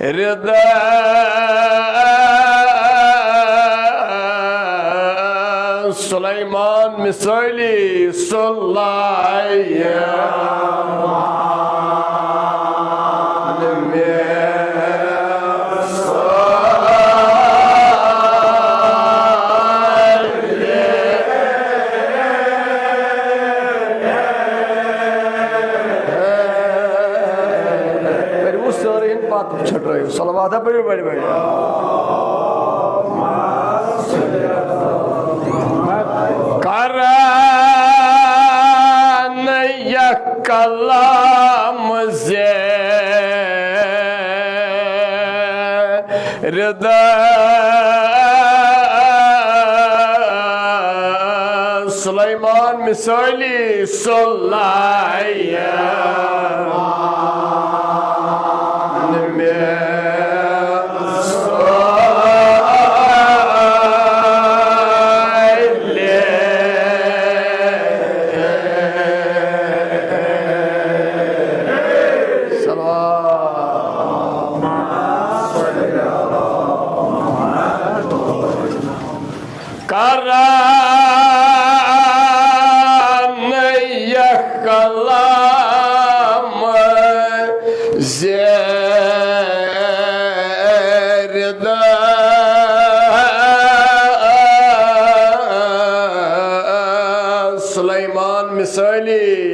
رضا سليمان مثالي صلى छट रहे हो सलवात है बड़ी बड़ी बड़ी करान या कलाम से रदा सुलेमान मिसाली सल्लाया सुलेमान मिसाली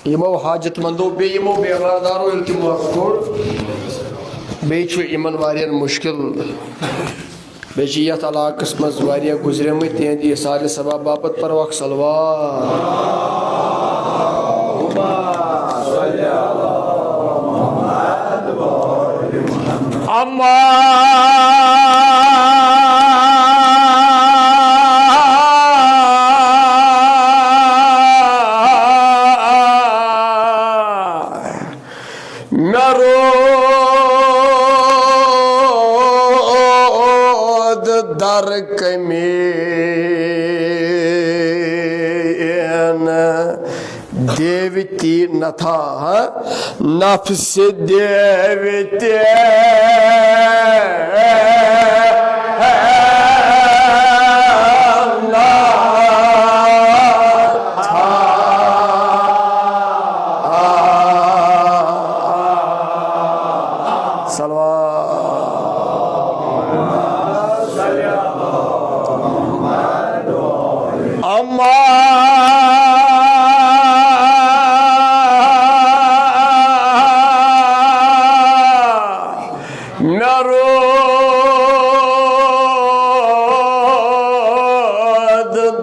यमो हाजतमंदो बे यमो बेगारदारो इल्तिमास कोर बेचु इमन वारियन मुश्किल बेचि यथ इलाकस मज वारिया गुजरेमत तिहंद इसाल सवाब बापत पर वक्त अम्मा दर कमीन देवती नथा नफ्स देवते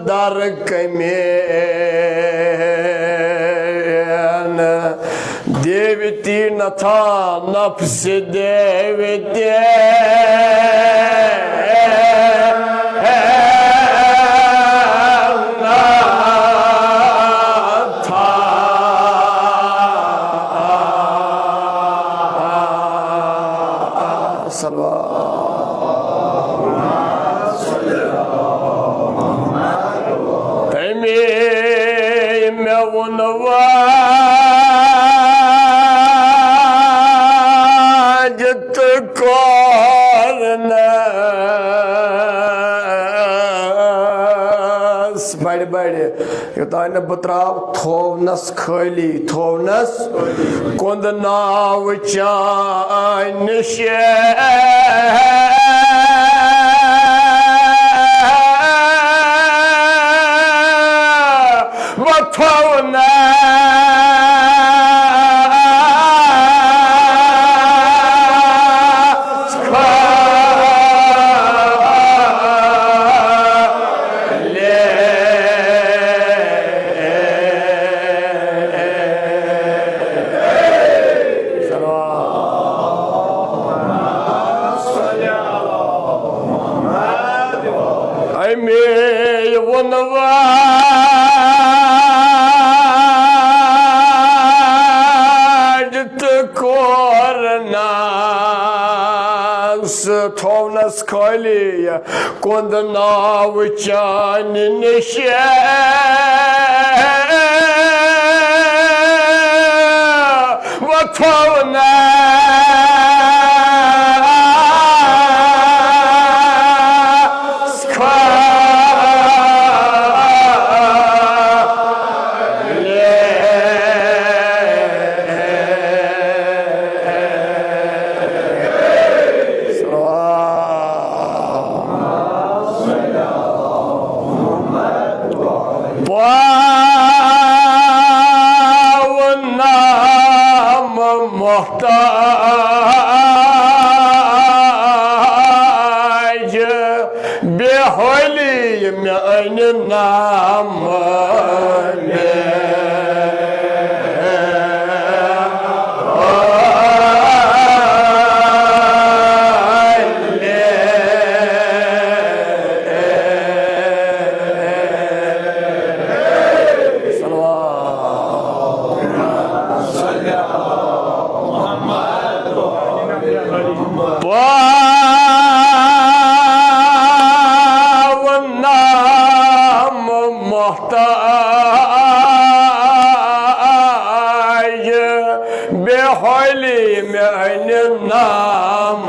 दर कमेन देवती नथा नफ्स देवते वाजत कौन बड़े बड़े योतान बत्राव थोवनस खाली थोवनस कुंद नाव चान वथोना में वनवा थोनस खाली कोंद नाव चान निशे वो थोना बेहोली में नाम बेहोली में नाम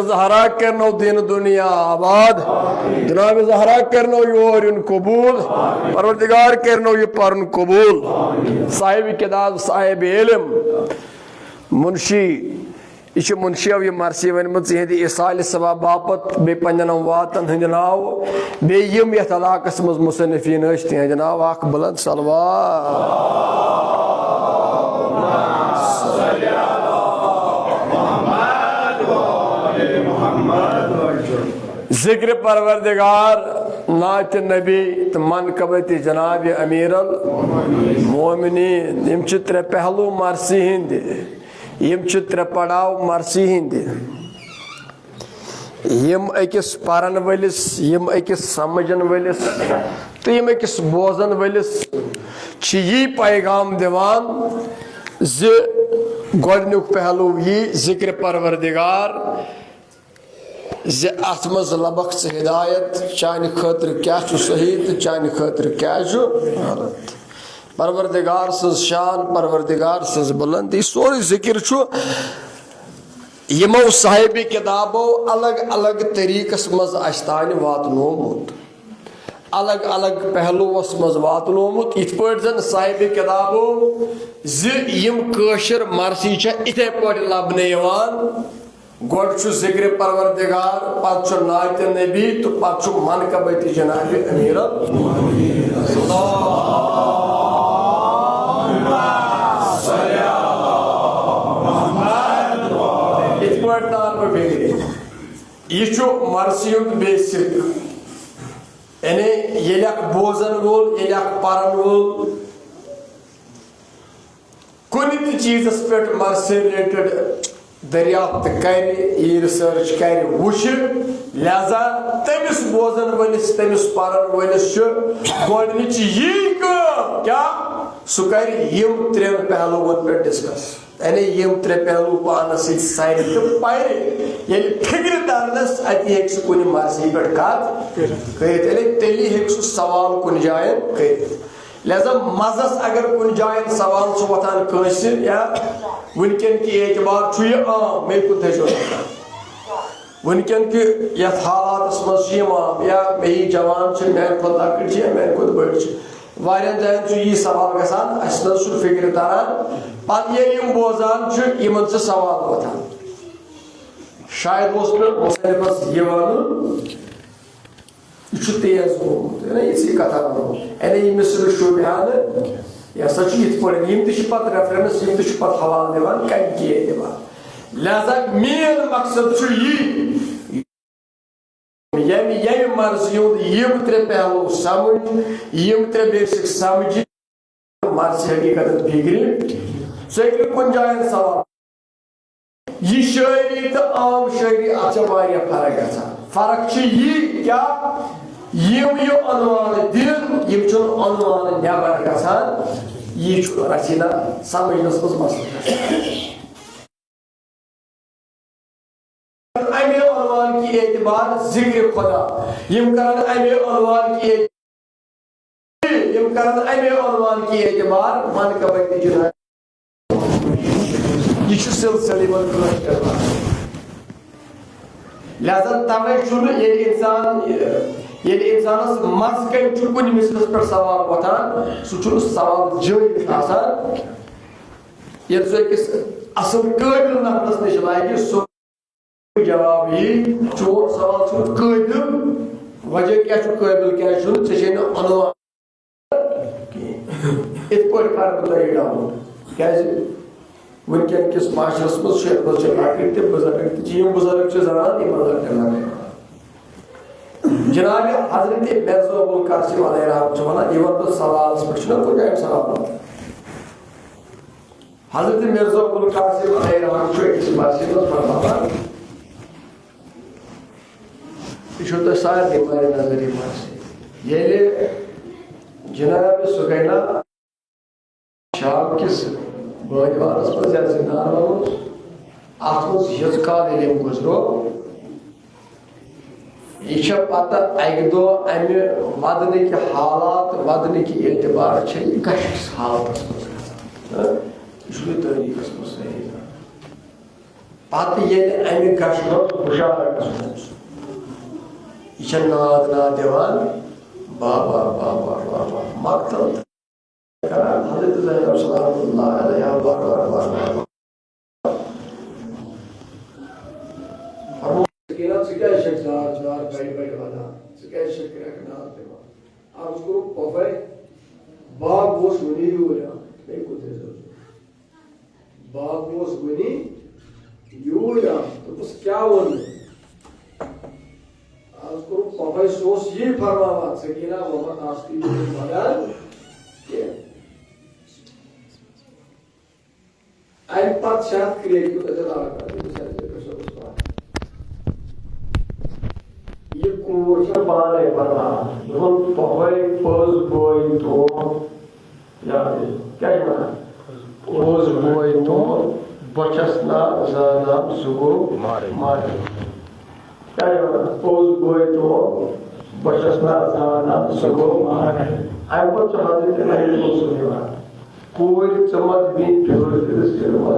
ज़हरा करनो दिन दुनिया आबाद जनाब ज़हरा करनो योर उन कबूल परवरदिगार करनो ये पर उन कबूल साहिब किताब साहिब इल्म मुंशी यह मुंशियो ये मरसी वन दी इसाल सवाब बापत बे पन्न वातन हंद नाव बे यम यथ इलाकस मज मुसन्निफीन तिहद नाव अख बुलंद सलवा जिक्र परवरदिगार नात नबी तो मनकबत जनाब अमीरल मोमिनीन यम त्रे पहलू मरसी हिंद यम त्रे पड़ाव मरसी हिंद यम अकिस परन वलिस यम अकिस समझन वलिस तो यम अकिस बोजन वलिस यी पैगाम दिवान ज गोडनुक पहलू यी जिक्र परवरदिगार ज अत मज लबक हिदायत चान खतर क्या सही तो चान खतर क्या गलत परवरदिगार सज शान परवरदिगार सज बुलंदी सोरे जिक्र यमो साहिब किताबो अलग अलग तरीकस मज अस्तान वातनोमुत अलग अलग पहलुवस मज वातनोमुत इत पट जन साहिब किताबो ज यम कशर मरसी इथे पट लबने गोड जिक्र परवरदिगार पत नात नबी तो पत मनकबत जनाब अमीर यह मरसी बेसिक यानी ये बोजन वोल ये परन वोल कुन चीजस पे मरसी रिलेटेड दरियाफ्त कर रिसर्च कर वुश लिहाजा तमिस बोजन वलिस तमिस परन वलिस गोडनिच यी क्या सह कर यम त्रेन पहलुवन पे डिस्कस यानी यम त्रे पहलू पानस सारे तो पारे ये फिक्र तरनस अति हेक सह कुन मरसी पे कत कर तेली हेक सह सवाल कुन जायन कर लिहाजा मजस अगर कुन जायन सवाल सह वथान कस या वनकन की एतबार मे कुन वनकन कि यथ हालात मज या मे जवान मैन खुद लकट मैन खुद बड़ वारियान जायन यी सवाल गसान अस न फिक्र तरन पे यम बोजान यमन से सवाल वथान शायद मुसन्निफस यह वन यह तेज गोमुत इसी कथा वो यानी मिसल शुबहान या सच यिथ पढ़ यम तत रेफरेंस यम तत हवाल दिवान कम किए दिवान लिहाजा मेन मकसद यी यम मर्जी यम त्रे पहलू समझ यम त्रे बेसिक समझ मर्जी हकीकत फिक्र सह कुन जायन सवाल यह शायरी तो आम शायरी अतः फर्क फर्क यी क्या यम यह अनुमान दिन यम अनुमान नबर गसान यह रचना समझनस मज मसला अमे अनुमान की एतबार जिक्र खुदा यम करन अमे अनुमान की यम करन अमे अनुमान की एतबार मन कबत जुना यह सिलसिले लिहाजा तवे इंसानस मज कम कुन मिसलस पे सवाल वतान सह सवाल जायज आसान ये अकिस असल काबिल नफरस नश लागे सो जवाब यी चोर सवाल काबिल वजह क्या काबिल क्या अनुमान इत कर डाउन क्या वनकन किस माशरस मज लकड़ तो बुजुर्ग यम बुजुर्ग जनान यम लकड़ जनाब हजरत मिर्जा अबुल कासिम अलैहिस्सलाम वन यह सवाल पे कुछ सवाल हजरत मिर्जा अबुल कासिम अलैहिस्सलाम फरमान यह सारे मारे नजर ये जनाब सह गई शाम किस बादवानस मज या जिंदान वनोस अत मज काल गुजरो यह पता अक दो अमे वदन कि हालात वदन कि एतबार कश हालत मज तारीखस मज सही पे अमे कश हुशार यह नाद नाद दिवान बाबा बाबा बाबा मकतल हजरत ज़ैनब सल्लल्लाहु अलैहि वसल्लम सकीना क्या शक्जार जार बड़े बड़े वाला क्या शक्र ना देवा आप उसको पफे बाग बोस वनी यूरा मैं कुछ ऐसा बाग बोस वनी यूरा तो बस क्या बोल आप उसको पफे सोच ये फरमावा सकीना मोहम्मद आस्ती वाला क्या आई पाँच शायद क्रिएट को तो चला रहा है ये कोर्स पाले पता हम पहले पॉज बॉय तो या क्या है पॉज बॉय तो बचसना ज़्यादा सुगो मारे क्या है पॉज बॉय तो बचसना ज़्यादा सुगो मारे आई पर चाहते थे नहीं तो सुनेगा कोई चमक भी फिर सिनेमा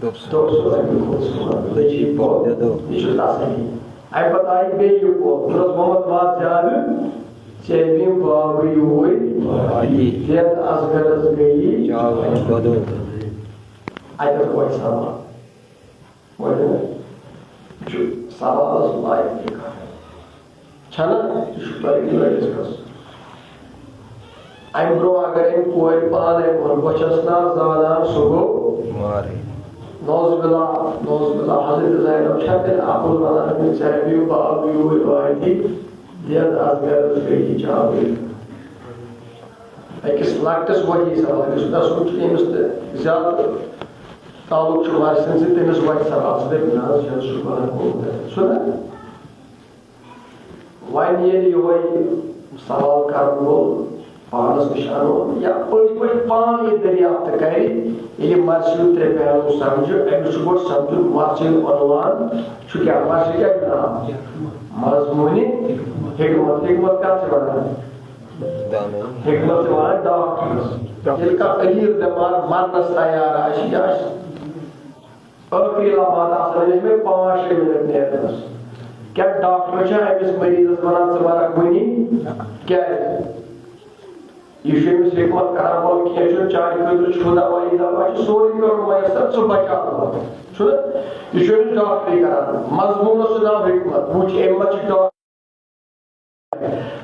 दोस्तों लगे को सुना लेकिन बहुत दो निश्चित नहीं आई बताई बे यू को मोहम्मद बात याद चेबिम बाबरी हुई जेत असगरस गई बदो आई तो कोई सवाल जो सवाल लाइक छना शुक्र की डिस्कस आई ब्रो अगर इन कोई पाले और बचसना ज़ाना सुगो मारे नौज़बिल्ला हज़रत ज़ैनब शक्ल अबुल वलाद में चेबिम बाबरी हुई वाइदी जेत असगरस गई चाबी अकिस लक्टस वही सवाल सुदा सोच एमस ज्यादा ताल्लुक छु वारसन से तेमस वही सवाल से नाज जन शुक्र को सुना वन ये वही सवाल करनो पानस निशानो या कोई पान ये दरियाफ्त करे ये मर्जी त्रे पहलू समझो अमिस गो समझो मर्जी अनुमान छु क्या मर्जी क्या नाम मजमूनी हिकमत का से बना हिकमत से बना डॉक्टर जिनका अलीर दमार मरनस तैयार आशियाश अकेला माता समझ में 5 मिनट नेरनस क्या डॉक्टर छ अमिस मरीजस वनान समारा कोनी क्या ये हिकमत करा बोल कि जो चार किलो खुदा वाली दवा सोरी करो मयसर सो बचा लो ये डॉक्टर करा मजमून से नाम हिकमत मुझ एमच डॉक्टर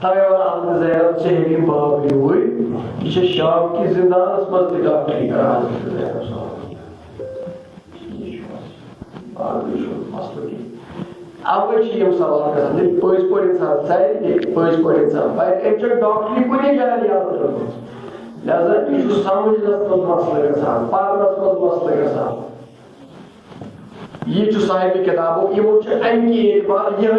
तवे वाला हमने ज़ैरत से एक बाबरी हुई इसे शाम की जिंदान मस्त डॉक्टरी करा अब यम सवाल कर पज पे इंसान पज पे इंसान पे डॉक्टरी कुछ जाए याद रखो लिहाजा यह समझनस मज मसले गसान पढ़नस मज मसले गसान यह साहिब किताबों यमो अमि एतबार ये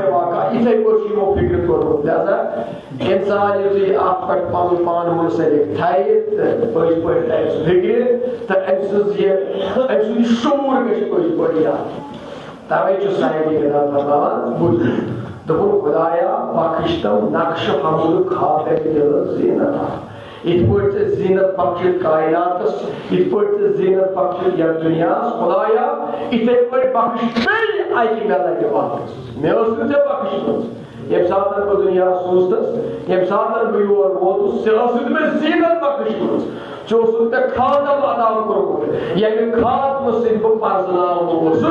वाक़ा इथे पो फिक्र कोर्मुत लिहाजा इंसान अत पे पन पान मुनसलिक थाए पज पे फिक्र तो अम शूर गज पज पे याद तवे साहिब किताब फरमान बुझ दोपन खुदाया बख्श तम नक्श हमल खातर दिल जीनत इत पे जीनत बख्श कायनात इत पे जीनत बख्श यथ दुनिया खुदाया इथे पे बख्श अकि मे लगे वापस मे बख्श यम सात बह दुनिया सोचस यम सात बह योर वोतुस मे जीनत बख्श चोस मे खातम अदा कोर्मुत यम खातम सिंह पर्जनावन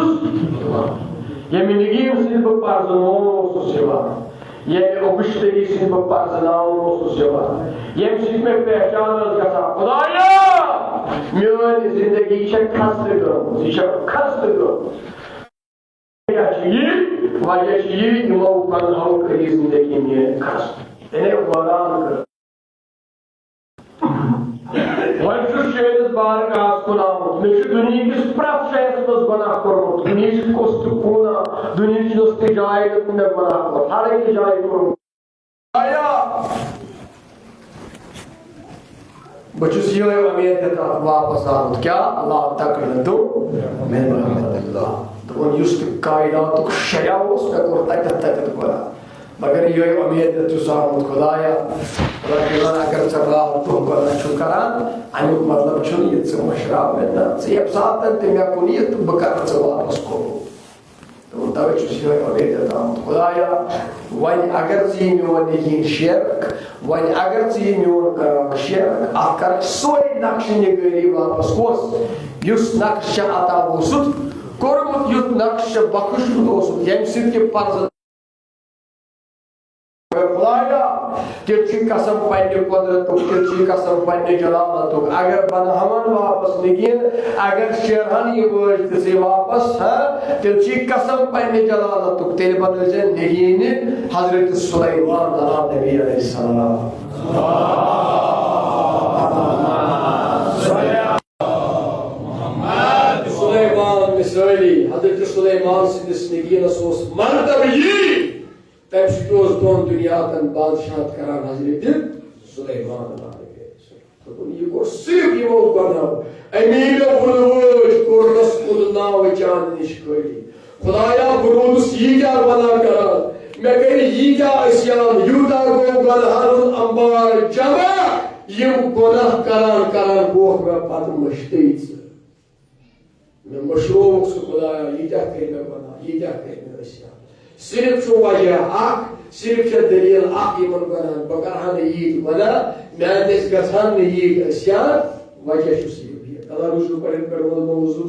यम निगीम सिंह पर्जनावन यम अबुश्तरी सिंह पर्जनावन यम सिंह में पहचान गसा खुदाया मेरी जिंदगी खस्त खस्त वजह यमो कन्हो करी जिंदगी में खस्त इन्हें वरान कर शेरस बार कास कुन आमुत मे दुनिया किस प्रत शहस मज गुनाह कोर्मुत दुनिया कोस कूना दुनिया नोस जाय मे गुनाह कोर हर एक जाय कोर्मुत बचुस ये उम्मीद है वापस आमुत क्या अल्लाह तकलदु मिन रहमतिल्लाह तो युस कायनात शया उस पे कोर तक बोला मगर ये उम्मीद है सामुत खुदाया अगर चला तो शुक्रान अमुक मतलब ये मशरा ये सात मे कुन तो बह कर वापस को तो तवे ये उम्मीद खुदाया वन अगर मोन यह शिरक वन अगर मोन कर शिरक अत कर सोए नक्श निगरी वापस कोस नक्श अता कोर्मुत युत नक्श बख्शुत यम सि पर्ज खुदाया तिल कसम पे कुदरत तिल कसम पे जलालत अगर बनहमन वापस निगिन अगर शेरहन यह वज से वापस तिल कसम पे जलालत तिल बन निगिन हजरत सुलैमान अला नबी अलैहिस्सलाम सुलैमान मिसाली हजरत सुलैमान सिंदिस निगिनस मरतब यी तम दोन दुनिया बादशाह करान हजरत सुलैमान यह सिर्फ यमो गुनाह अमीर कोरनस कुल नाव चांद निश करी खुदाया बरूदस यह बना करान मे कर यह यूता गो गलहरुन अंबार जमा यम गुनाह करान करान गोख मे पत मश्ते मे मशरूक खुदाया यह कर मे गुनाह यह कर मे अस्यान सिर्फ वजह सिर्फ दलील वन बह कर ईद वना मे गसान ईद अस्यान वजह सिर्फ अल्लाह रसूल पे मौजू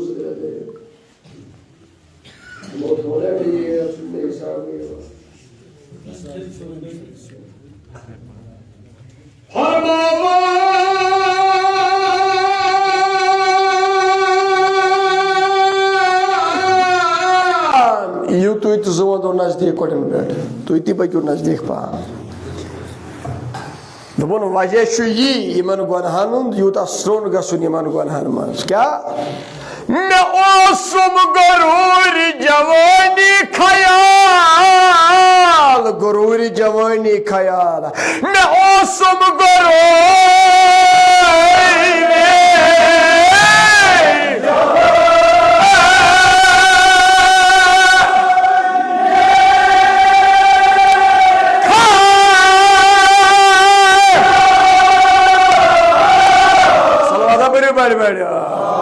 यू तुम तो जोन नजदीक कोटन पे तुम ती पकू नजदीक पान दोपन वजह यह गुनहन यूता स्रोन गसन गुनहन मज क्या मे गुरूर जवानी खयाल गुरूर जवानी खयाल मे गुरूर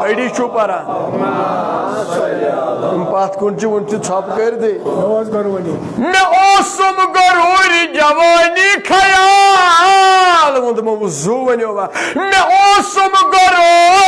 अड़ी छू पारा पत कुन छप कर दे मे गुरूर जवानी खयाल वो जू वनो मे गुरूर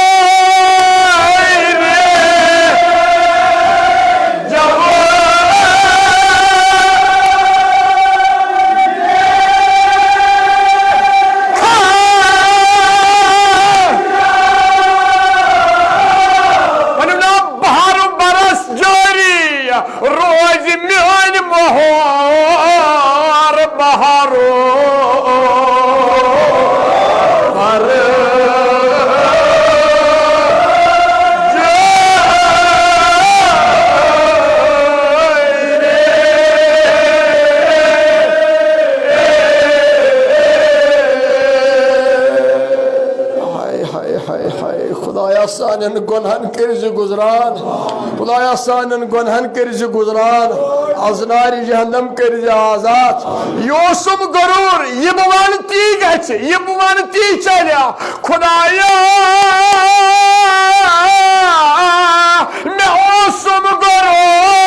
हाय हाय खुदाया सानन गुनहन कर्ज गुजरान खुदाया सानन गुनहन कर्ज गुजरान अजनार जहन्नम कर्ज आजाद यूसुफ गरूर ये बवान ती गछ ये बवान ती चला खुदाया मैं यूसुफ गरूर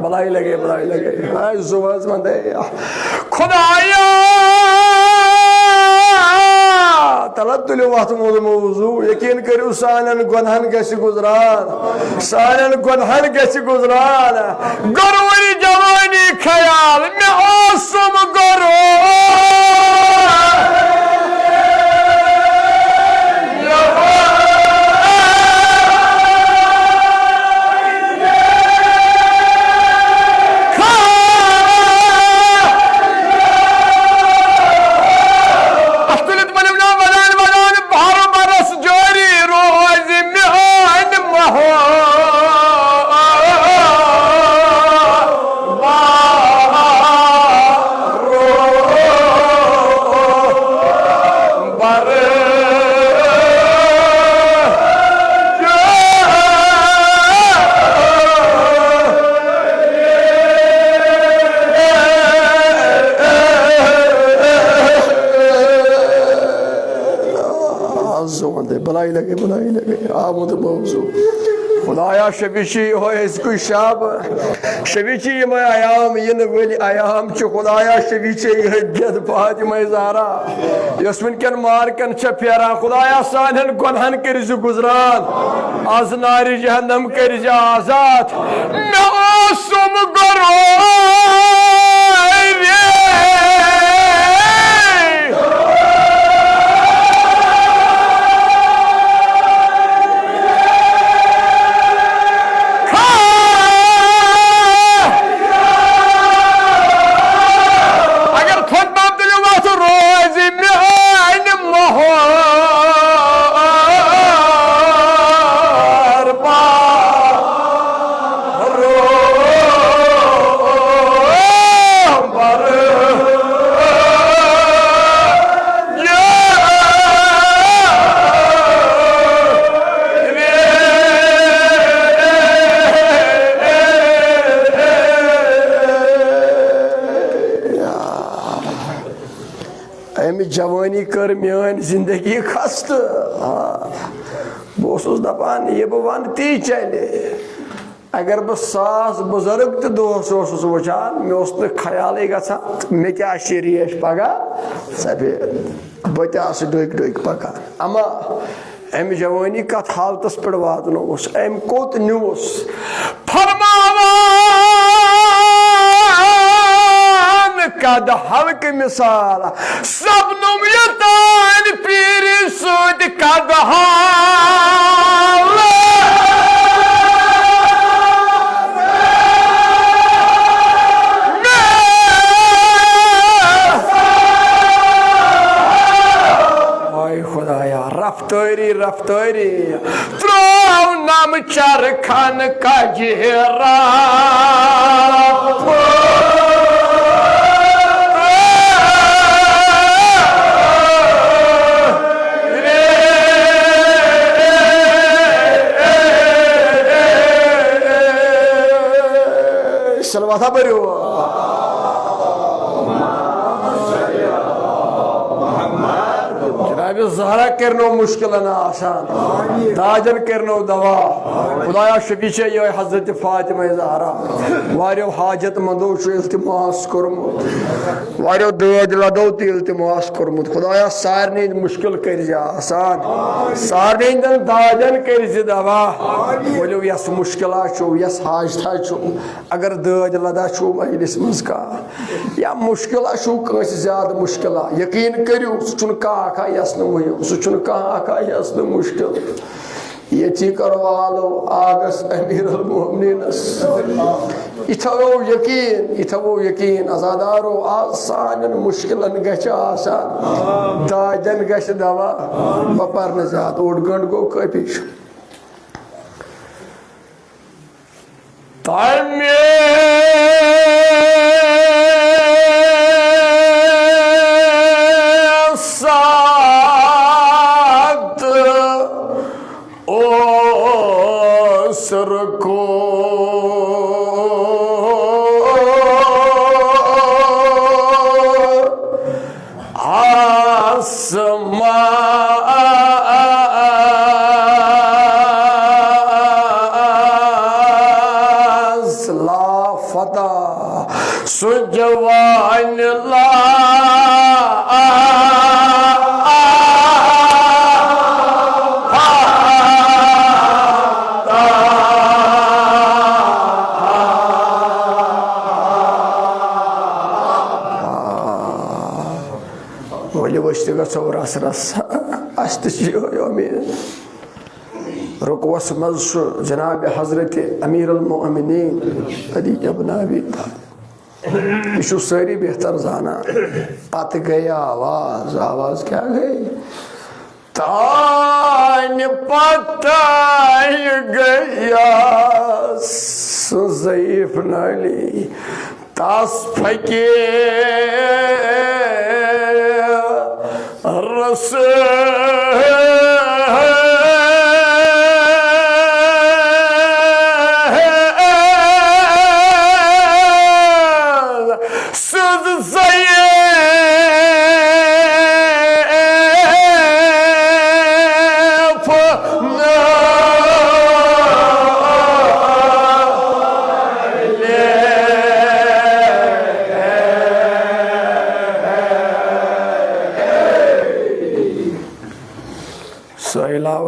मलाई लगे जुबान मंदे खुदाया तलद्दुल वहतमुल मौजू यकीन करू सानन गुनहन गछ गुजरान सानन गुनहन गछ गुजरान गरूरी जवानी ख्याल में आसम गरो बुलाई लगे आमुद मौजू खुदाया शबीशी हो इसको शाब शबीची मैं आयाम इन वली आयाम च खुदाया शबीची हजत फातिमा ज़हरा यसमिन कन मारकन छ फेरा खुदाया सानन गुनहन कर्ज गुजरान आज नारी जहन्नम कर्ज आजाद मैं आसम गरो जवानी कर मान जिंदगी खस्त बस दपान ये बवान ती चले अगर बह 100 बुजुर्ग तो दोस वुचान मे ख्याल गा मे क्या रेश पगह सफेद बह डोक पकान अमा अम जवानी कत हालतस पे वातनोस अम कोत नुस कद हल्क मिसाल सब नुमयतान पीर सूद कद हाल खुदाया रफ्तारी रफ्तारी त्रोव नाम चरखन का जेरा सलवाता बरो जनाब जनाब ज़हरा करनो मुश्किल आसान ताजन करनो दवा खुदाया शफीच ये हजरत फातिमा ज़हरा वारियो हाजत मंदो इल्तिमास कोरमुत वारियो दज लदो तो इल्तिमास कोरमुत खुदाया सारने मुश्किल कर आसान सारने ताजन कर दवा बोलो यस मुश्किल यस हाजता अगर दज लदा मजलिस मज कह या मुश्किल ज्यादा मुश्किल यकीन करू सह कह यस यस मुश्किल ये करवालो आगस अमीरुल मोमिनीनस इथवो यकीन अजादारो आज सान मुश्किलन गछ आसान दाजन गछ दवा बपर न ज्यादा 8 घंटे गो काफी सुजवान ला रस रस रुकवस मज जनाब हजरत अमीरुल मोमिनीन अली इब्न अबी तालिब यह सारी बेहतर जाना पत गई आवाज क्या गई तान पत गया ज़ईफ नाली तास फके रस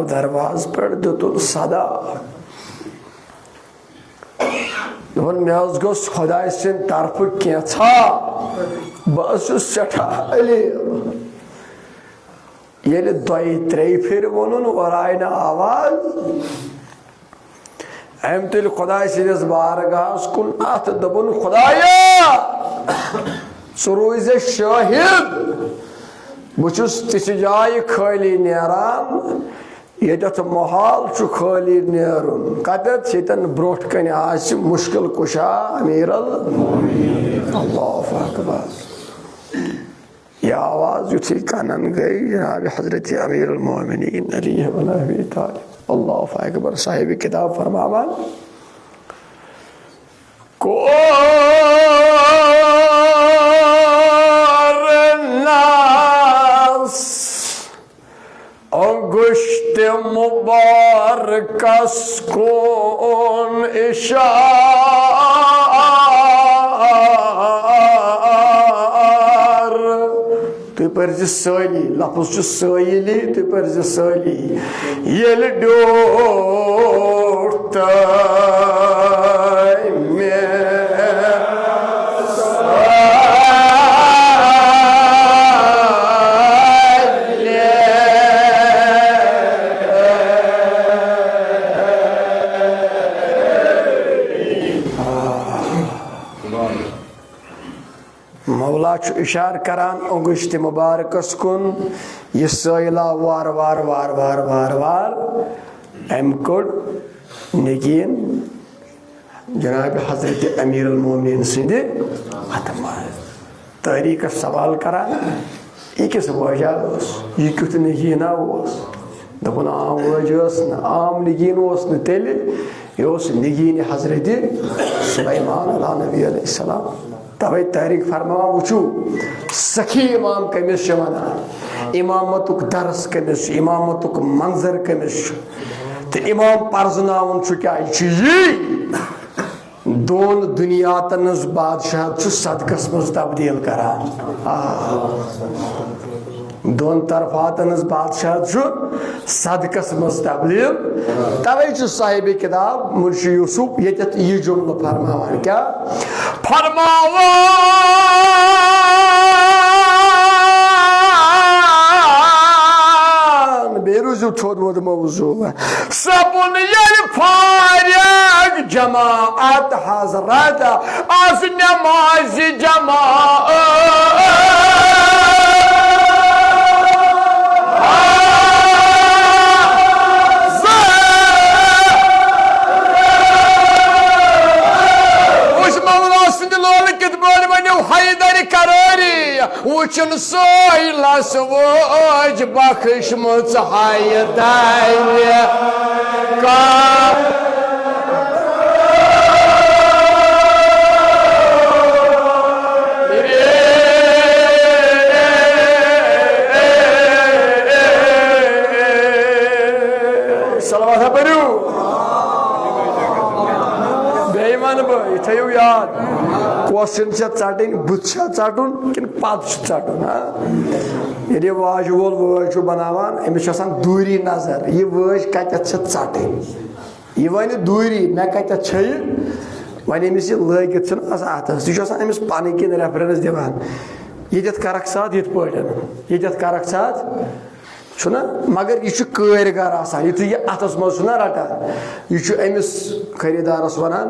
दरवाज पर दुतुल सदा गोस खुदाय सिंद तरफ कैसा बस सठा ये दई त्रे फिर वोन और आय ना आवाज अम तुल खुदाय सिंदस बारगाहस कुन अत दबुन खुदाया सु रोज शाहिद बहुस तिस जाय खाली नेरान यत महाल खाली नेरुन कतत यन ब्रोट कन आस मुश्किल कुशा अमीरुल अल्लाहु अकबर यह आवाज युथी कानन गई जनाब हजरत अमीरुल मोमिनीन अली इब्न अबी तालिब अल्लाहु अकबर साहिब किताब फरमावन को अंगुश्त मुबारकस कौन इशार तु पर्ज सली लफ्ज सली तु पर्ज सली येल डोट मौला इशार करान अंगुश्त मुबारकस कुन यह सैला वार वार वार वार वार वार अम कोड नगीन जनाब हजरत अमीरुल मोमिनीन सिंध तारीख सवाल करान यह किस वजह यह कुत नगीना दपन आम वजह आम नगीन तेल यह नगीन हजरत सुलैमान अला नबी अलैहिस्सलाम तवे तारीख फरमावा वुचू सखी इमाम कमिस वनान इमामतुक दरस कमिस इमामतुक मंजर कमिस तो इमाम पर्जनावन क्या दोन दुनियातन बादशाह सदकस मज तब्दील करान दोन तरफातन बादशाह सदकस मज तब्दील तवे साहिब किताब मुंशी यूसुफ ये जुमल फरमावान क्या फरमावा बेरुजू छोड़ वो मौजू सबुन यल फारिग जमाअत हजरत आज नमाज जमाअत हैदर करारी वुचन सोइलस वोज बख्श मुझ हैदर का सलावत पढ़ू बेईमान भाई थयो याद क्वेश्चन चाटन बुत चाटन कि पत चाटन ये वाज वोल वाज बनावान अमिस दूरी नजर यह वाज कत चाटन यह वन दूरी मे कत वन अमिस यह लगित अतस यह अमिस पन किन रेफरेंस दिवान ये करक साथ ये करक साथ छुना मगर यह कारीगर आसान यु यह अतस मज रटान यह अमिस खरीदारस वनान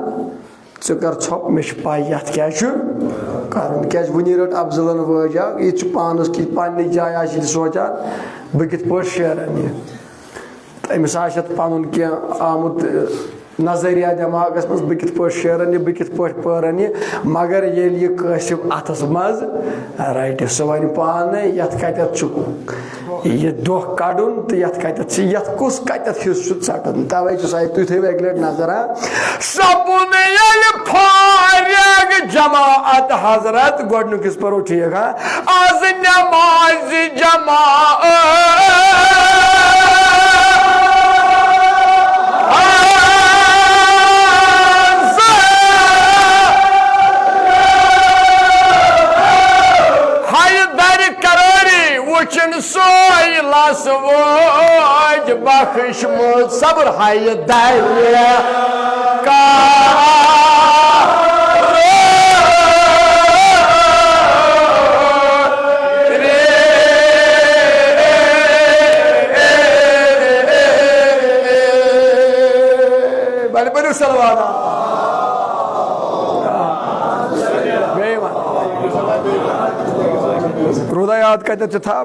कर छप मे पाई ये क्या क्या वनी रट अफजलन वज यह पानस कि पन्ने जाय सोचान बह कित शेरन यह अमिस पन कह आमुत नजरिया दिमागस मज बह कित शेरन यह बह कित पारन यह मगर ये काशिफ अथस मज रट सह वन पान ये कत यह दोह कड़न तो ये कुस कत हिस्स चटन तवे तुम थो एक लट नजर सबुन फारिग जमाअत हजरत गोडनुकिस परो ठीक आज नमाज जमाअत वुचन सोइलस वोज बख्श मुझ सब्र हैदर का बड़े बड़े सलवाना रुदा याद कहते था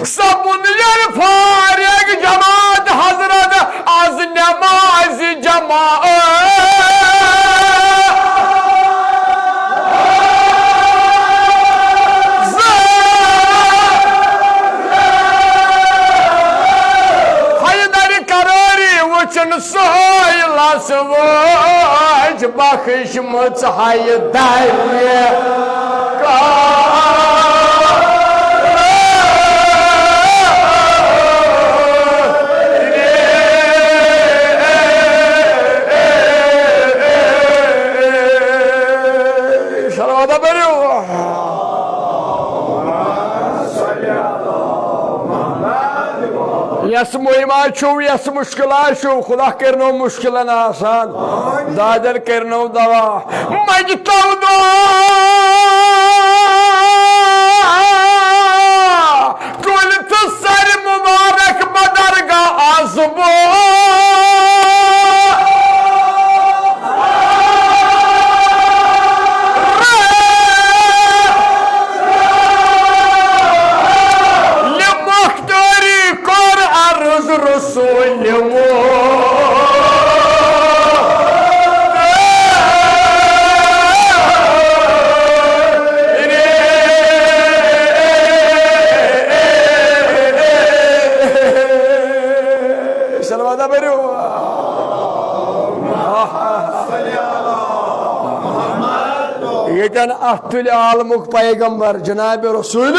सबुन फारिग जमात हजरत आज नमाज जमाअत हैदर करारी वुचन सोइलस वोज बख्श मुझ हैदर का यस मुहिमा यस मुश्किल खुदा करनो मुश्किल आसान दादर करनो दवा मजतो दो कुल तो सर मुबारक बदरगा आजबो अतन अतुल आलमुक पैगंबर जनाब रसूल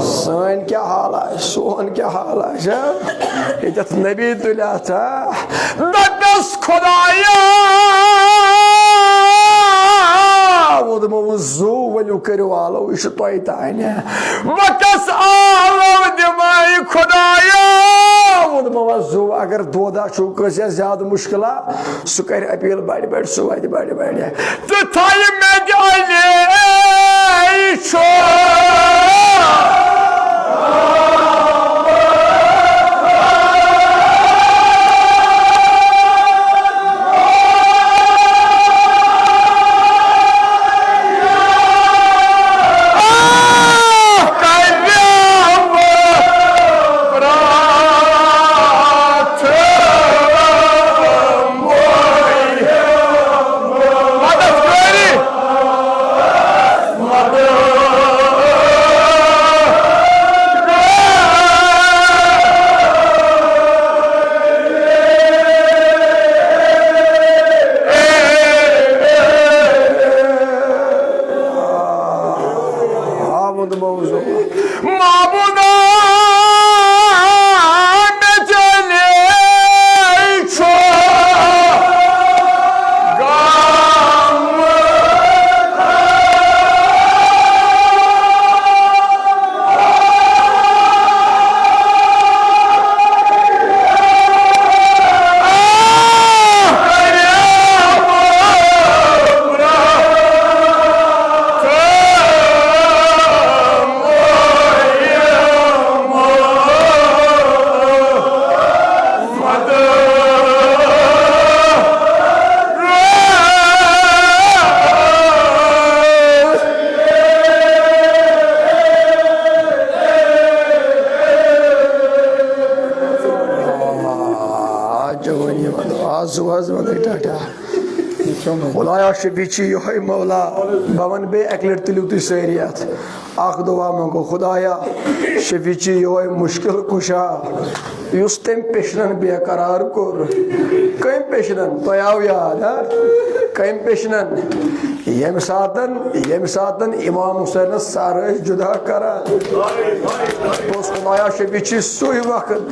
सन क्या हाल सोन क्या हाल ये नबी तुलिया दस खुदाया वो दमो जू वलू करो आलो यह तुह तान वकस आलो दिमाई खुदाया वो दमो जू अगर दोदा छू कस ज्यादा मुश्किल सह कर अपील बड़ बड़ सह वत बड़ बड़ तो थाय मे खुदाया शफीची योहे मौला भवन बे एक लट तुलियो तुम सारी अख दुआ मंगो खुदाया शफीची योहे मुश्किल कुशा युस तम पेशनन बेकरार कोर कम पेशनन तो आव याद कम पेशनन यम सातन इमाम हुसैन सर जुदा करा खुदाया शफीची सोई वक्त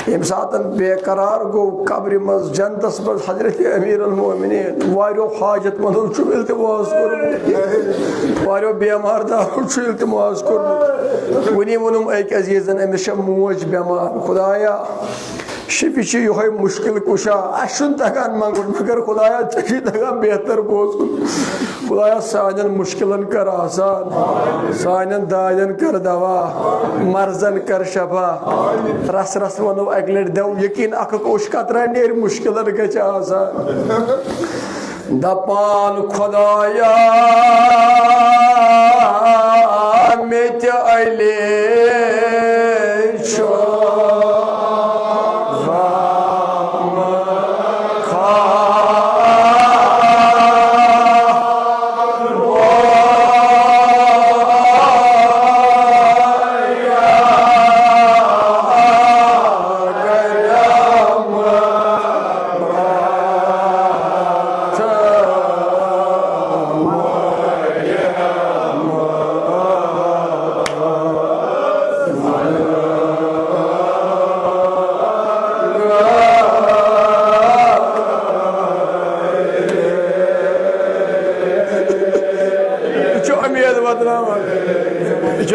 यम सातन बेकरार गो कब्र मज जनतस मज हजरत अमीर मोमिनीन वारियो हाजत मंदो इल्तिमास कोरमुत वारियो बेमार दारो इल्तिमास कोरमुत वनी वनुम एक अजीजन अमिस मोज बेमार खुदाया शफीची योहे मुश्किल कुशा अशुन तगान मंगुन मगर खुदाया तशी तगान बेहतर बोजुन खुदाया सानन मुश्किलन कर आसान सानन दायन कर दवा मर्जन कर शफा रस रस वनो एक लट दव यकीन अख कोश कतरा नेर मुश्किलन गच आसान दपान खुदाया मेत अले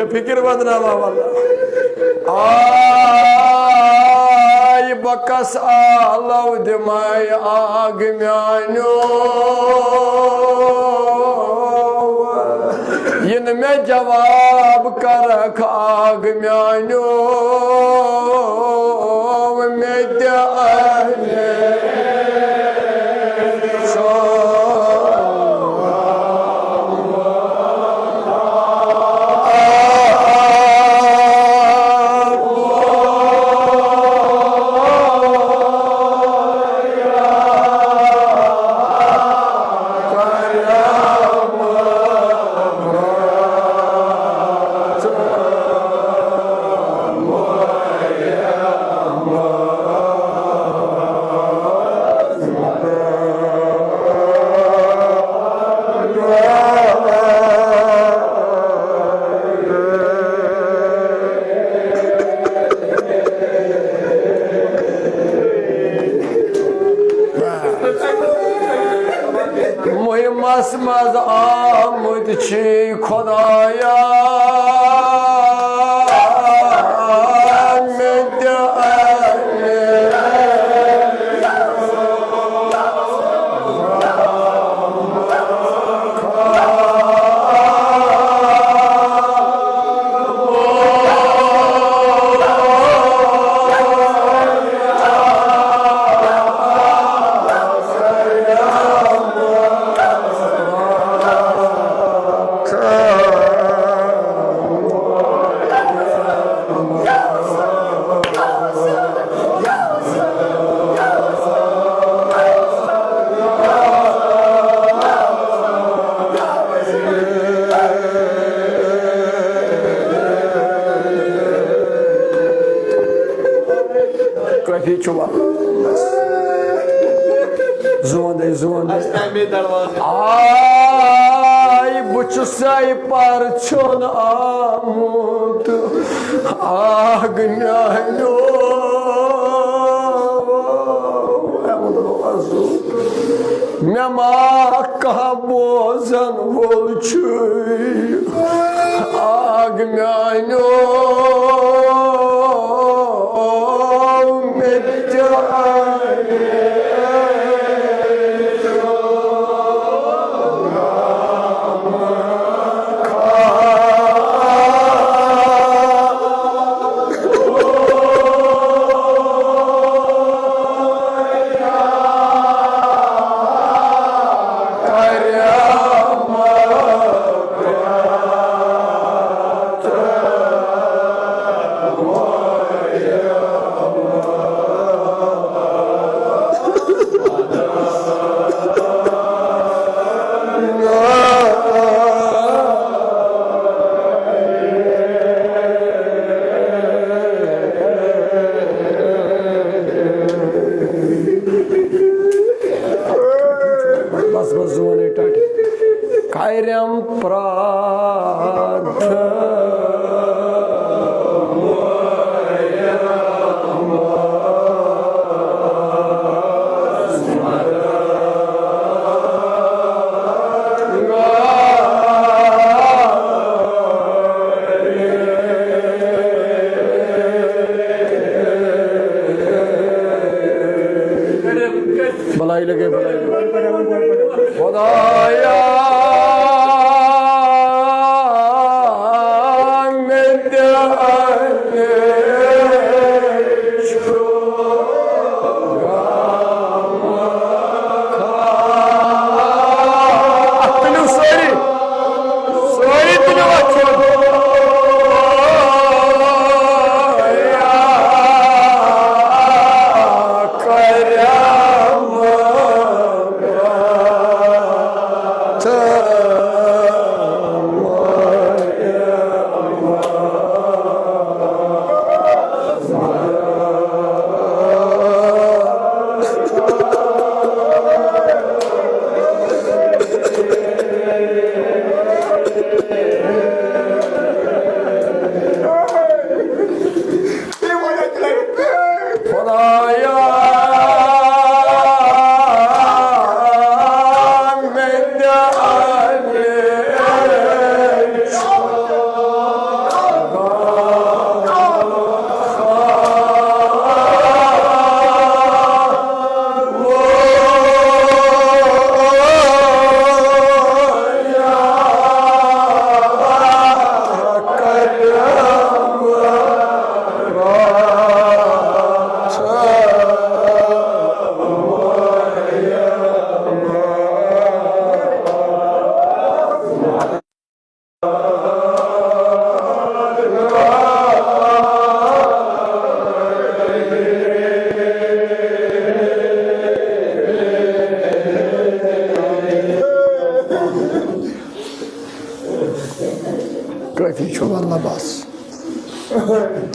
फिक्र बदनामा वाला आय बकस आलव दिमाय आग म्यानो इन में जवाब कर आग म्यानो में खुदाया आई बुचसाई पर छोन आमुत आग न्यानो मैं माँ कहा बोझन बोल आग न्यानो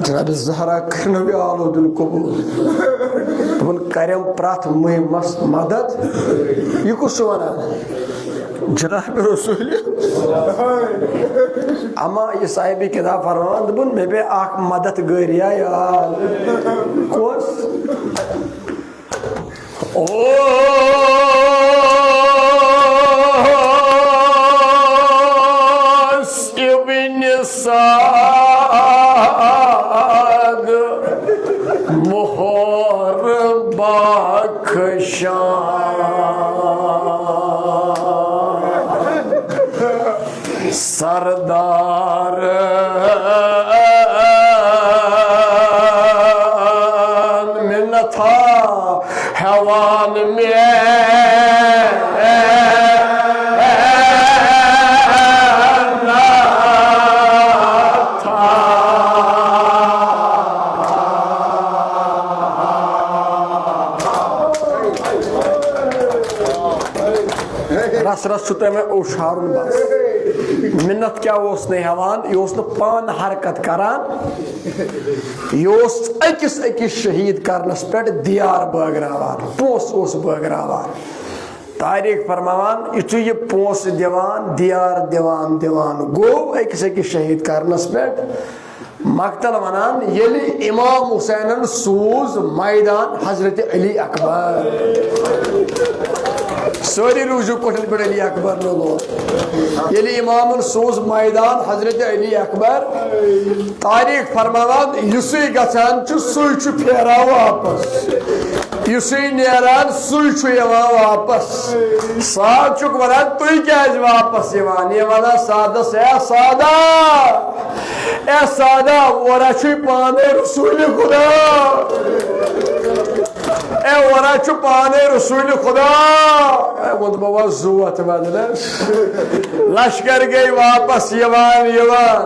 जनाब ज़हरा करनवी आलूदुल कबूल तुम करम प्रथ मुहिमस मदद यह कुछ वन जनाब रसूल अमा यह साहिब किताब फरमान दोपन मे पे अख मदद गरिया यार कोस ओ साद मोहर बख्शान सरदार में न था हैवान में रस रस छुटे में उशारुन बस मिन्नत क्या ओस ने हवान योस न पान हरकत करान योस अकिस अकिस शहीद करनस पेट दियार बगरावान पोस ओस बगरावान तारीख फरमावान इतु ये पोस दिवान दियार दिवान दिवान गो अकिस अकिस शहीद करनस पेट मकतल वनान यली इमाम हुसैन सूज मैदान हजरत अली अकबर सारी रूजू कोठन पे अली अकबर नो यली इमाम सूज मैदान हजरत अली अकबर तारीख फरमावान युसुई गसान छु सुई छु फेरा वापस युसुई नेरान सुई छु यवा वापस साद चुक वनान तुई क्या वापस यवान ये वना सादा से सादा ए सादा वरा छु पाने रसूल खुदा ए वरा छु पाने रसूल खुदा वोद बाबा जुवत वदनस लश्कर गई वापस यवान यवान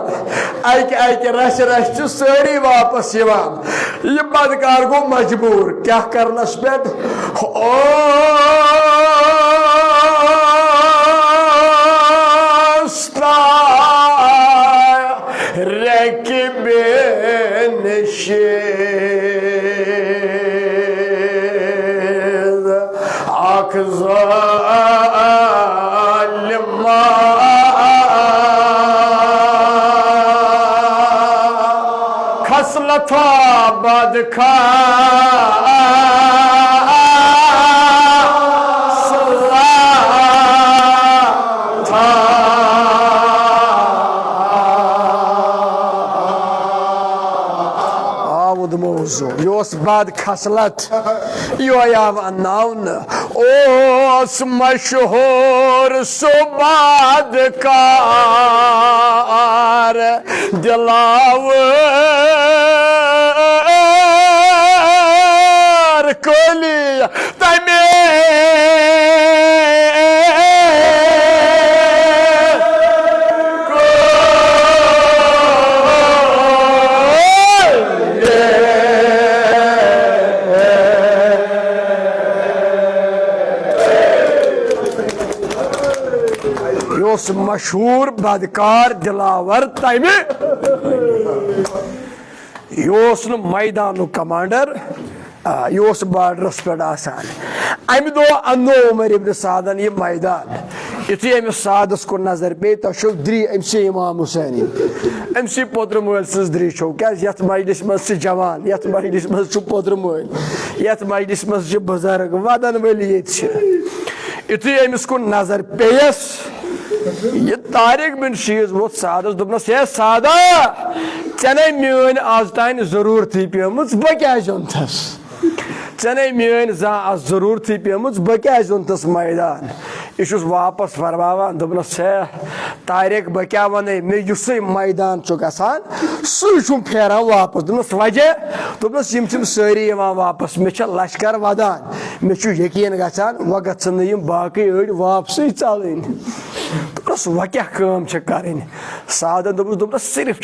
आइक रश रश छु सारी वापस यवान ये बदकार को मजबूर क्या करनस पेट ओ रकबे नशीद आखज़ालिमा खसलथा बदखा योस बाद खसलत यो याव अन्नाउन ओस मशहूर सुबाद कार दिलावर कोली तमे मशहूर बदकार दिलावर तमे योस मैदान कमांडर योस बॉर्डरस पे आसान अमि दो अन्नो उमर इब्न सादन ये मैदान युथु अमिस सादस को नजर पे तो द्री अमसे इमाम हुसैन अमसे पोत्र मोल सज द्री छो क्या यथ मजलिस मज जवान यथ मजलिस मज पोत्र मोल यथ मजलिस मज बुजुर्ग वदन वली युथु अमिस को नजर पेयस ये तारिक बिन शीज वो सादस दोपनस हे सादा चने मेन आज तान जरूरत पेमुच बह क्या जोनथस चने मेन जा आज जरूरत पेमुच बह क्या जोनथस मैदान यह वापस फरमावान दोपनस हे तारिक बह क्या वन मे युस मैदान गसान सह फेरान वापस दोपनस वजह दोपनस यम सारी वापस मे लश्कर वदान मे यकीन गसान व गन बाकी अड़ वापस चलन दोपनस व क्या काम करें सादन दोपनस सिर्फ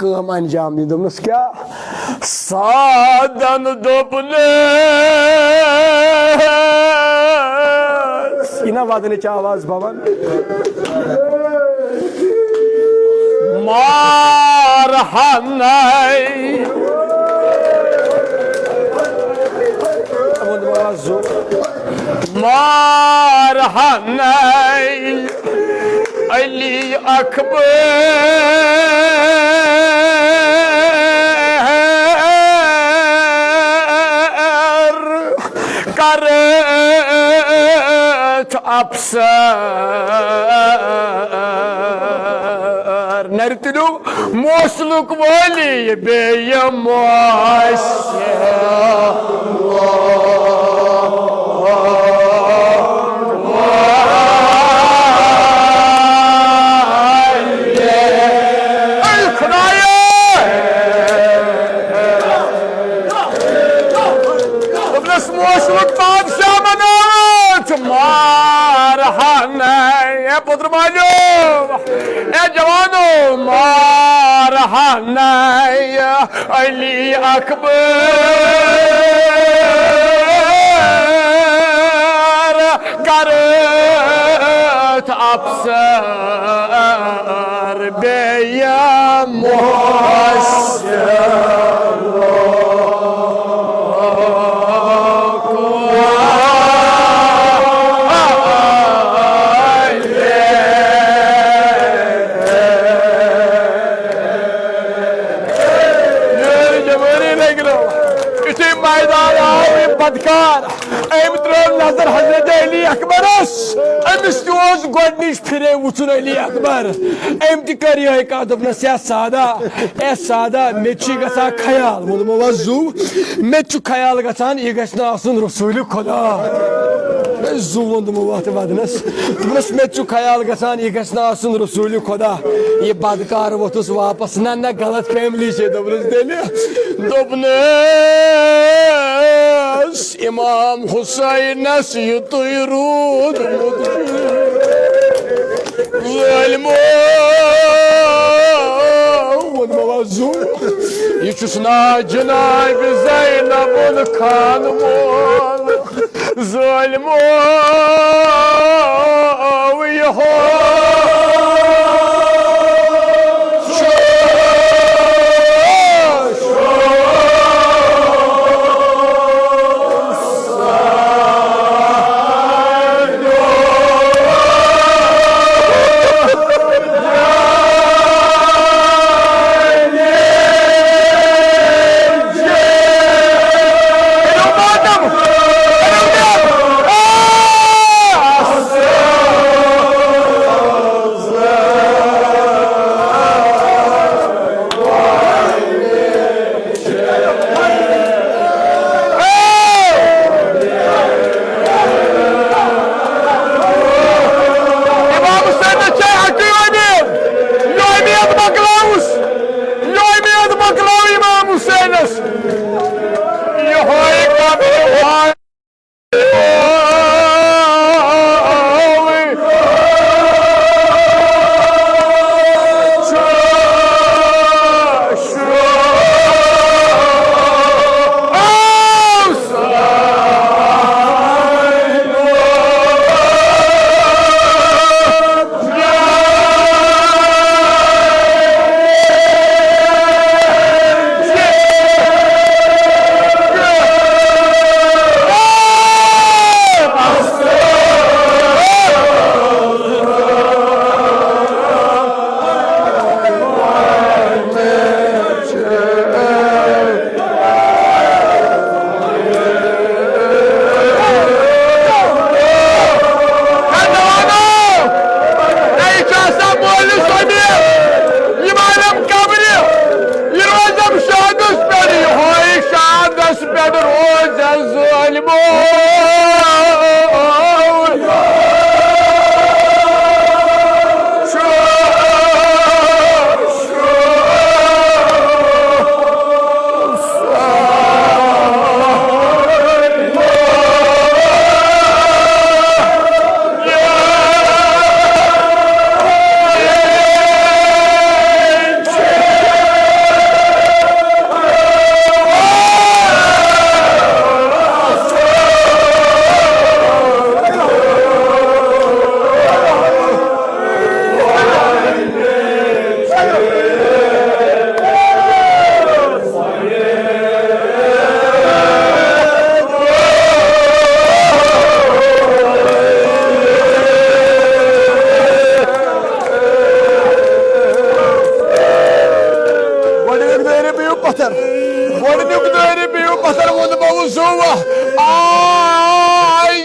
कम अंजाम दी दोपनस क्या सादन दोपनस इना वदन आवाज भवन मार मार अली अकबर कर अफसर न नरतलू मोसलुक वाली बेयमास पुत्र मानो ए जवानो मारहाना अली अकबर करत अफसर बेया बदकार अम त्रो नजर हजरत अली अकबरस अमिस गोडनिश फिरे वुचुन अली अकबर अम कर ये कह दोपनस या सादा ए सादा मे गसा ख्याल वोनमो वजू मे ख्याल गसान यह गछ रसूल खुदा जू वोनमो वत वदनस दोपनस मे ख्याल गसान यह गछ रसूल खुदा यह बदकार वोतुस वापस ना ना गलत फैमिली से दोपनस तेले दोपनस इमाम हुसैनस युतुय रूद ज़ालिमो वोनमो वजू यह ना जनाब ज़ैनबुल खान मोल ज़ालिमो यह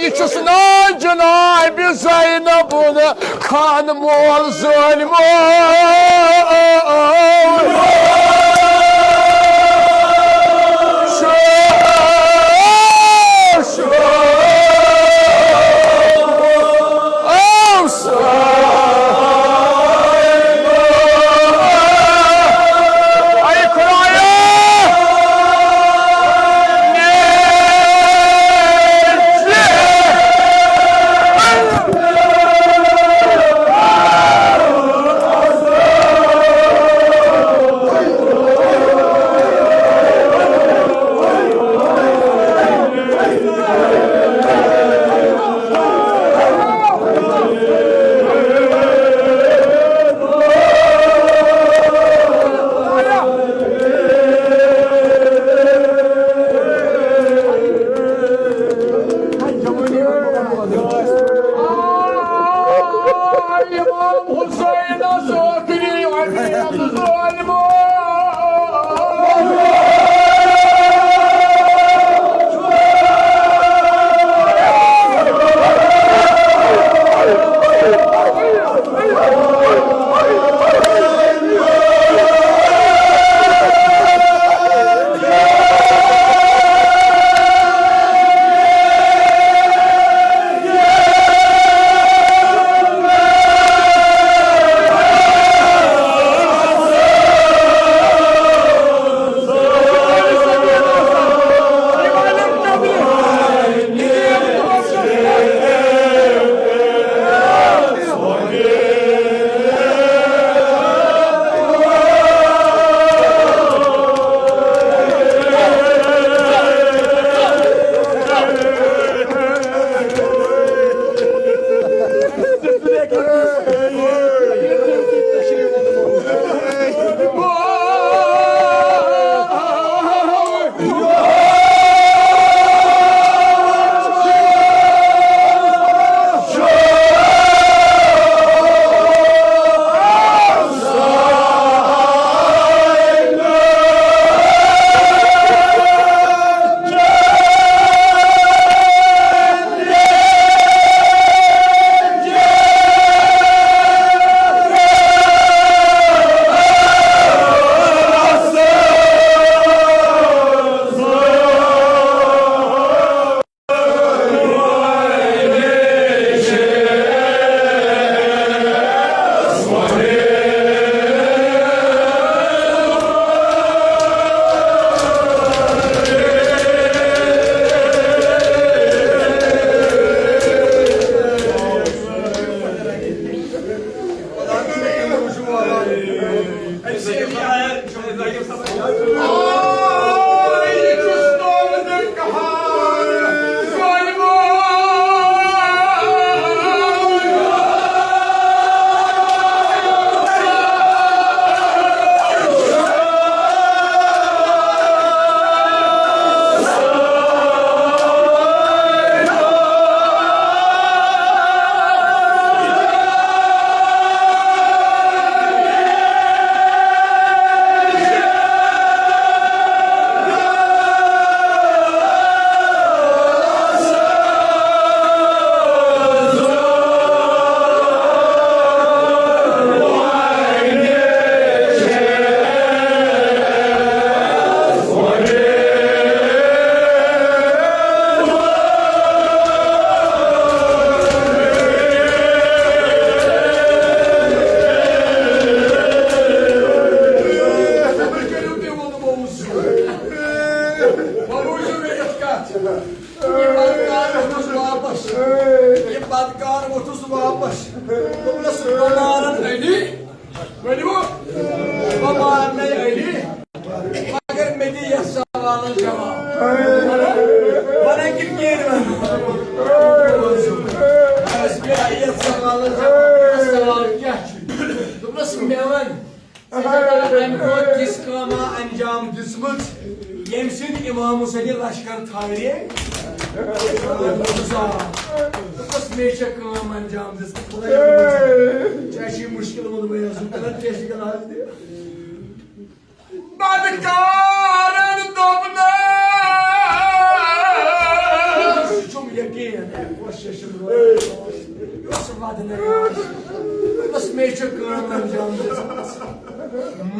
içusuna Cenab-ı Zeynep'un kanım ol zulüm Yemsin İmam Hüseyin Laşkar tarihi. Kız meşe kıvam ancam dizdi. Çeşi müşkil oldu bu yazım. Kadar çeşi kadar diyor. Badkarın dobne. Çok yakin. kadını ya. Nasıl meşhur anlayacağım desiniz.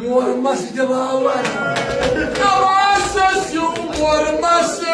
Morması cevabı var. Havasız yok morması.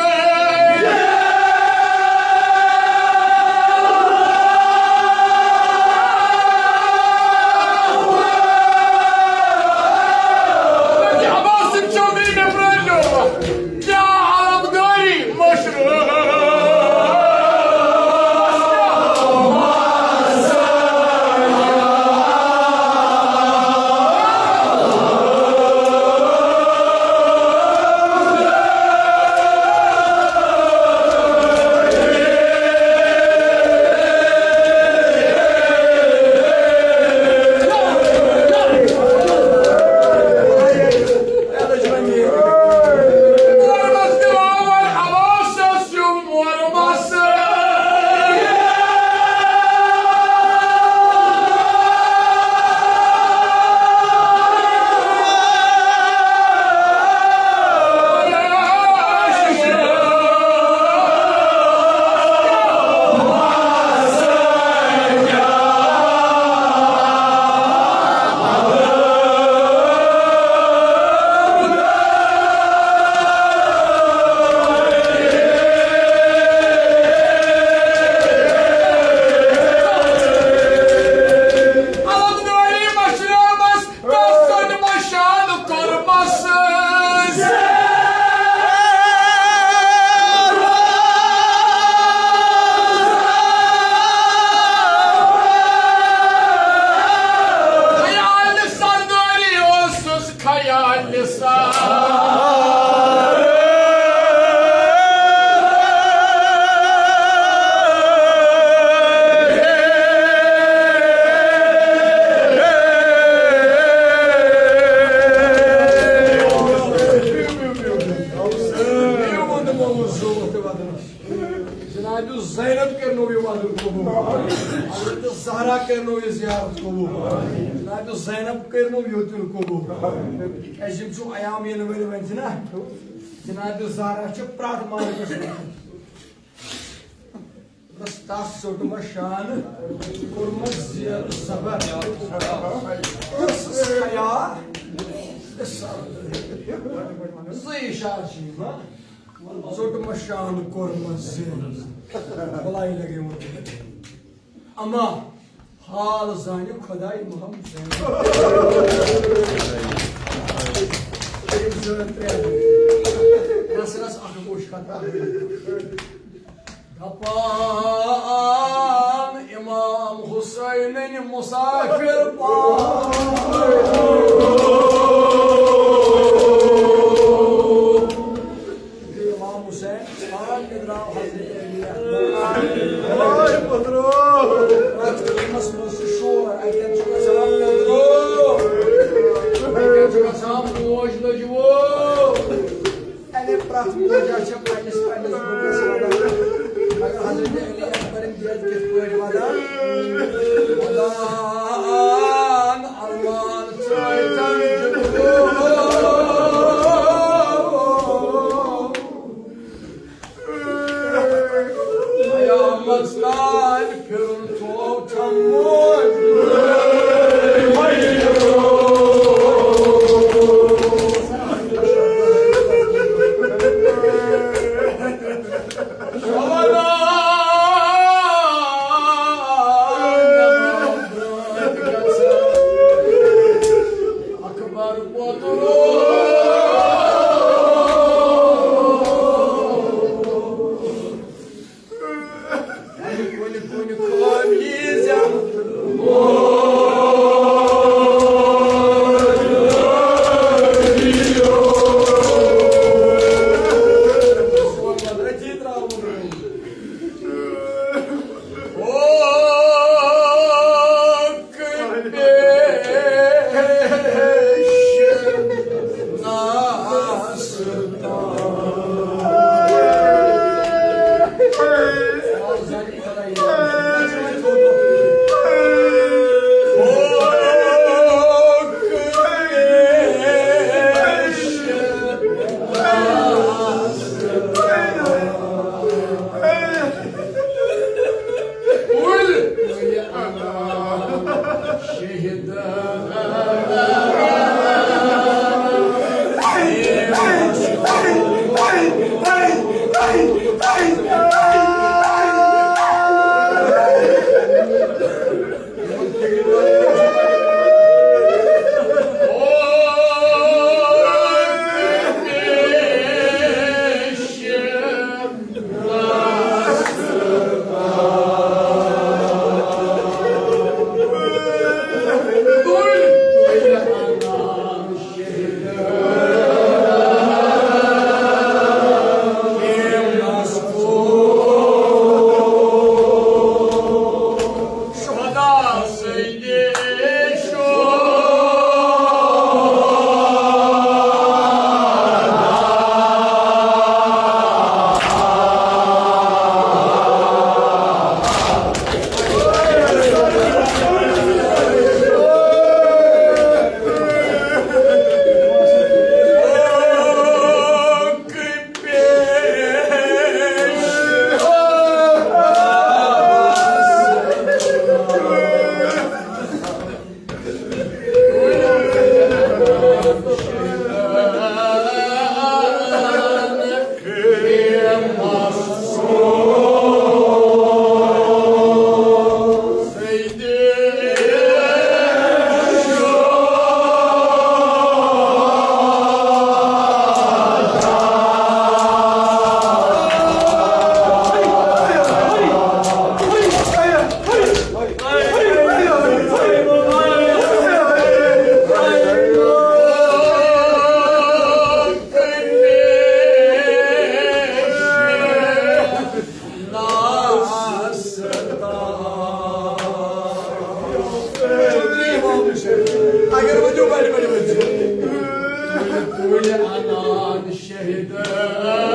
Cenab-ı Zeynep kernoyu madır kobu. Hazreti Zahra kernoyu ziyaret kobu. Cenab-ı Zeynep kernoyu yotur kobu. Eşim şu ayağım yeni böyle benzine. Cenab-ı Zahra şu prat marifesi. Rastas sotuma şanı. Kurmaz ziyaret sabar. Hırsız haya. Zıyşarşıyım ha. Sotuma şanı korumaz. Kolay lage mutlaka. Ama hal zani Khuday Muhammed nasıl akı boş kata. Kapan İmam Hüseyin'in musafir Ay Pedro! Mas show, I can jogar salam Pedro. I can jogar salam hoje do jogo. Ele prato do já tinha país país do Brasil. Agar Hazreti Ali Akbar'ın diğer getiriyor vadan. Vadan Alman çaytan Ayağımızdan pürüntü utanmış. Akbar Oh, العنان الشهدان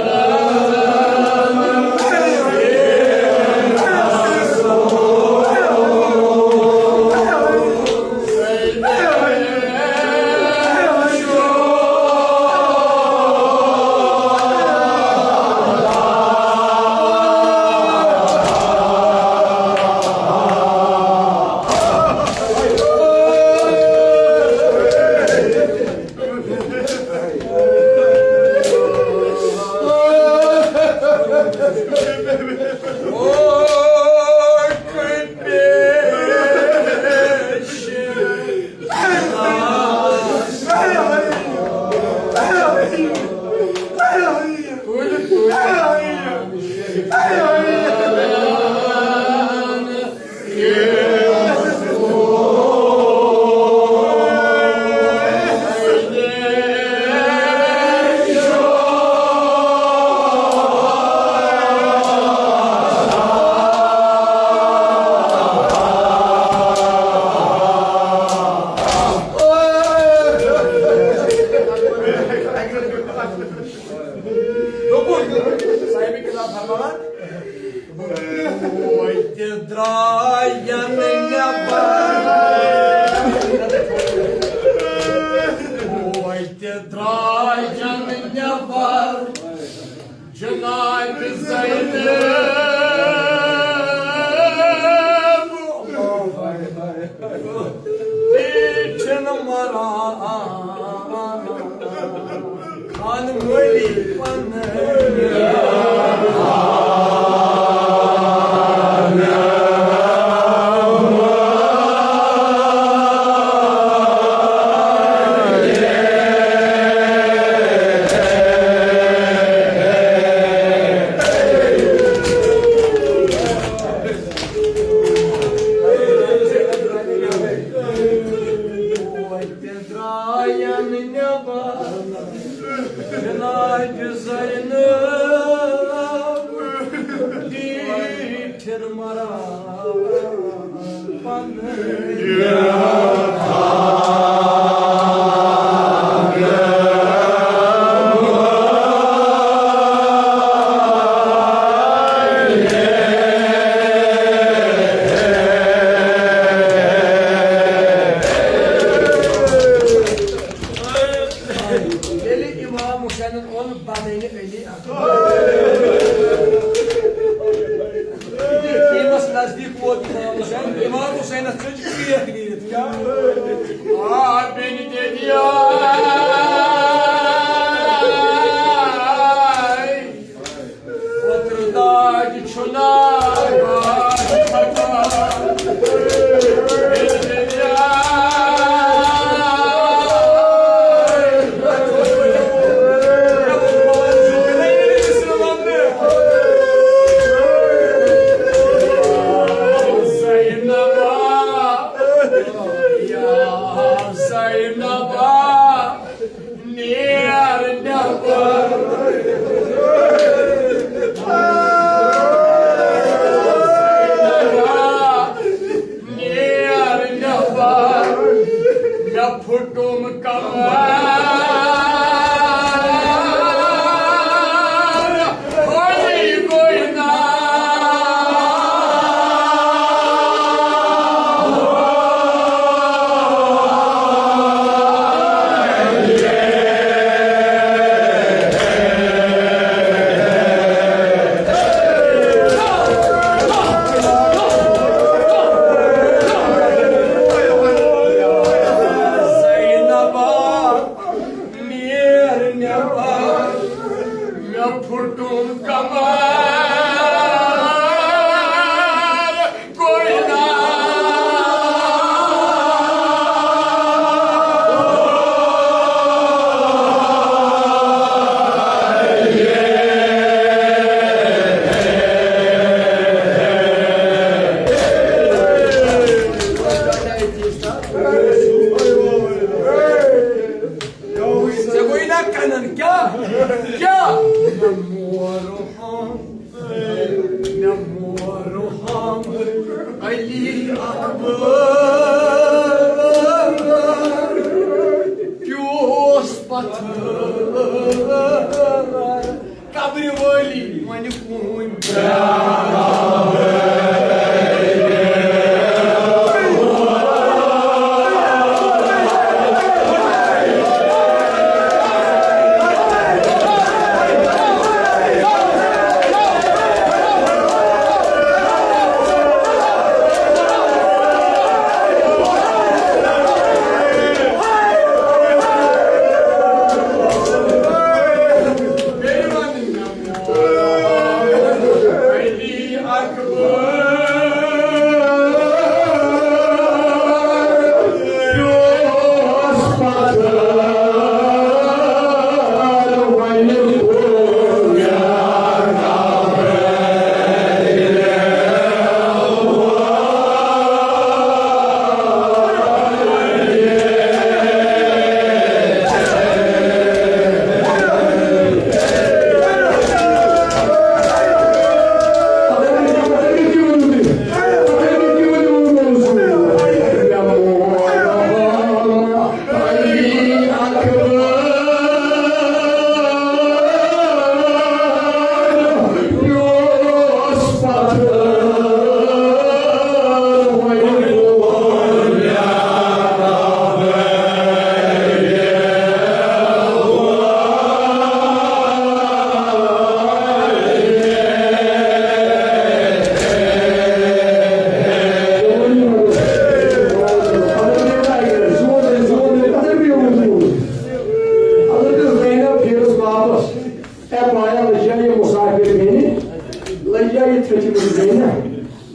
Kabri voli, mani kun.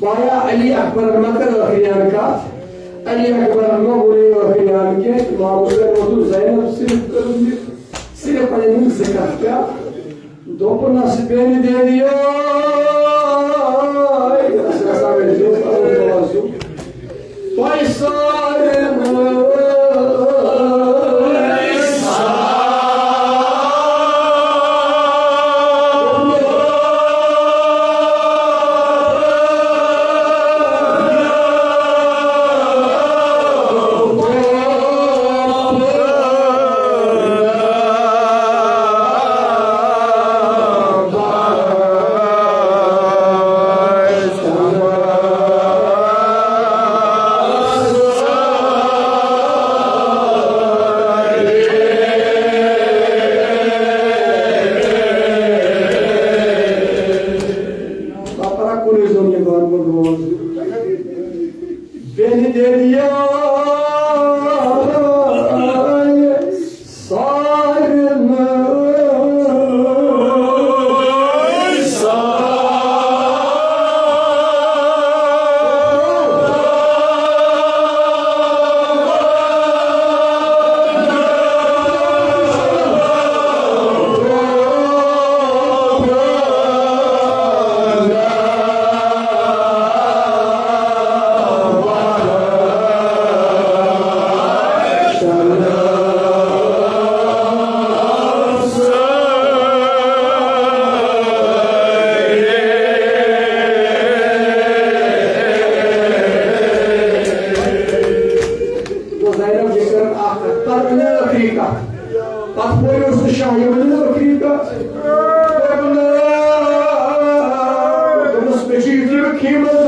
Baya Ali Akbar Makar Akhiyan ka Ali Akbar Mawli Akhiyan ke Mawli Mawdu Zainab sirf panenin zekat ka dopo nasibeni de diyor Sırasa veriyor Beni deriye sarma Apoios Shahimana Afrika Vamos pedir que